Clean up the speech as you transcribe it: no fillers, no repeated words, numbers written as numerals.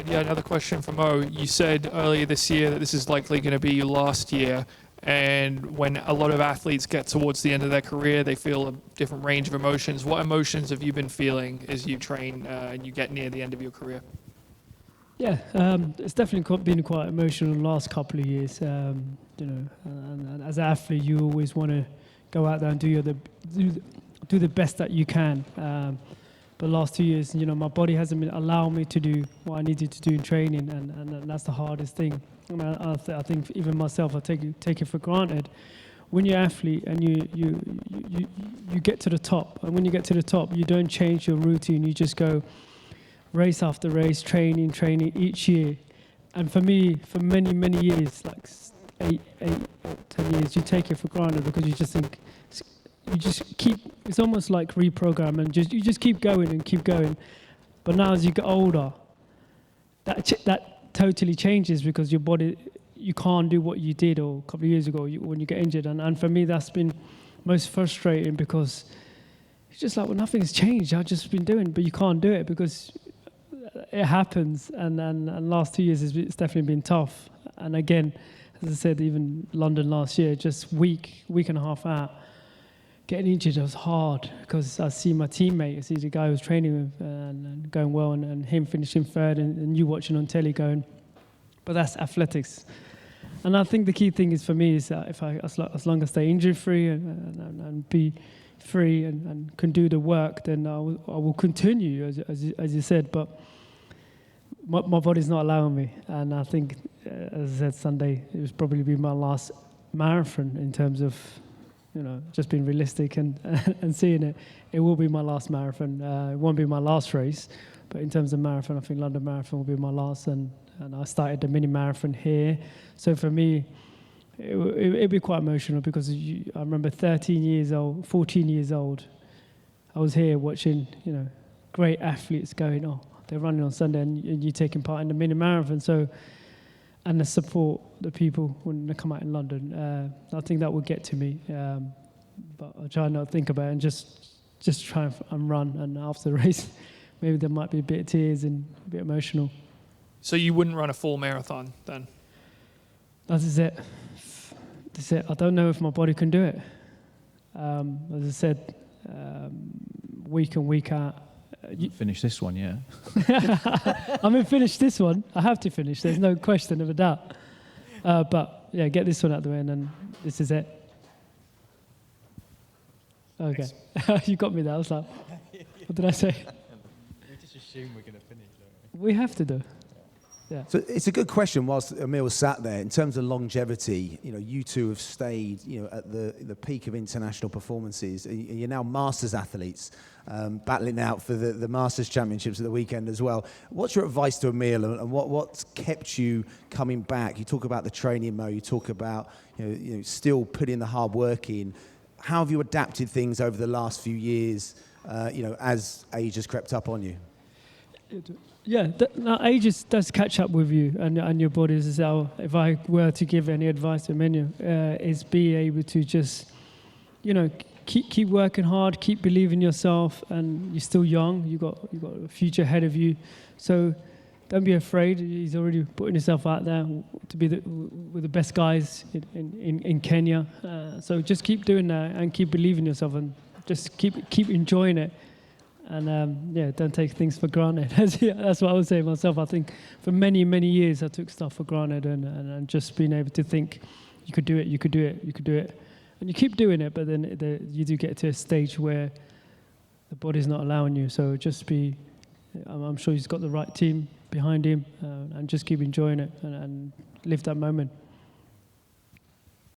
Yeah, another question from Mo. You said earlier this year that this is likely going to be your last year. And when a lot of athletes get towards the end of their career, they feel a different range of emotions. What emotions have you been feeling as you train and you get near the end of your career? Yeah, it's definitely been quite emotional the last couple of years. And as an athlete, you always want to go out there and do the best that you can. But the last 2 years, my body hasn't been allowing me to do what I needed to do in training, and that's the hardest thing. I think even myself, I take it for granted. When you're an athlete and you get to the top, and when you get to the top, you don't change your routine. You just go race after race, training each year. And for me, for many years, like 10 years, you take it for granted because you just think, you just keep, it's almost like reprogramming, you just keep going and keep going. But now as you get older, that totally changes because your body, you can't do what you did or a couple of years ago when you get injured. And for me, that's been most frustrating because it's just like, well, nothing's changed. I've just been doing, but you can't do it because it happens. And last 2 years, it's definitely been tough. And again, as I said, even London last year, just week and a half out, getting injured was hard because I see my teammate, I see the guy I was training with and going well, and him finishing third, and you watching on telly going, but that's athletics. And I think the key thing is for me is that as long as I stay injury free and be free and can do the work, then I will continue, as you said. But my body's not allowing me, and I think, as I said, Sunday it was probably be my last marathon in terms of, just being realistic and seeing it. It will be my last marathon. It won't be my last race, but in terms of marathon, I think London Marathon will be my last. And I started the mini marathon here, so for me, it'd be quite emotional because I remember 14 years old, I was here watching, great athletes going, they're running on Sunday, and you taking part in the mini marathon. So, and the support, the people when they come out in London, I think that would get to me. But I try not to think about it and just try and run. And after the race, maybe there might be a bit of tears and a bit emotional. So you wouldn't run a full marathon then? That is it. That's it. I don't know if my body can do it. As I said, week in, week out. Finish this one, yeah. I'm going to finish this one. I have to finish. There's no question of a doubt. But yeah, get this one out of the way, and then this is it. Okay. You got me there. I was like, what did I say? We just assume we're going to finish, don't we? We have to do. Yeah. So it's a good question. Whilst Emile was sat there, in terms of longevity, you two have stayed, at the peak of international performances. You're now Masters athletes, battling out for the Masters Championships at the weekend as well. What's your advice to Emile, and what's kept you coming back? You talk about the training, Mo. You talk about still putting the hard work in. How have you adapted things over the last few years? As age has crept up on you. Yeah, age does catch up with you and your body as well. If I were to give any advice to Emile, is be able to just, keep working hard, keep believing yourself, and you're still young. You got a future ahead of you, so don't be afraid. He's already putting himself out there to be with the best guys in Kenya. So just keep doing that and keep believing yourself, and just keep enjoying it. And don't take things for granted. That's what I would say myself. I think for many years I took stuff for granted, and just being able to think you could do it, and you keep doing it, but then you do get to a stage where the body's not allowing you. So just I'm sure he's got the right team behind him, and just keep enjoying it and live that moment.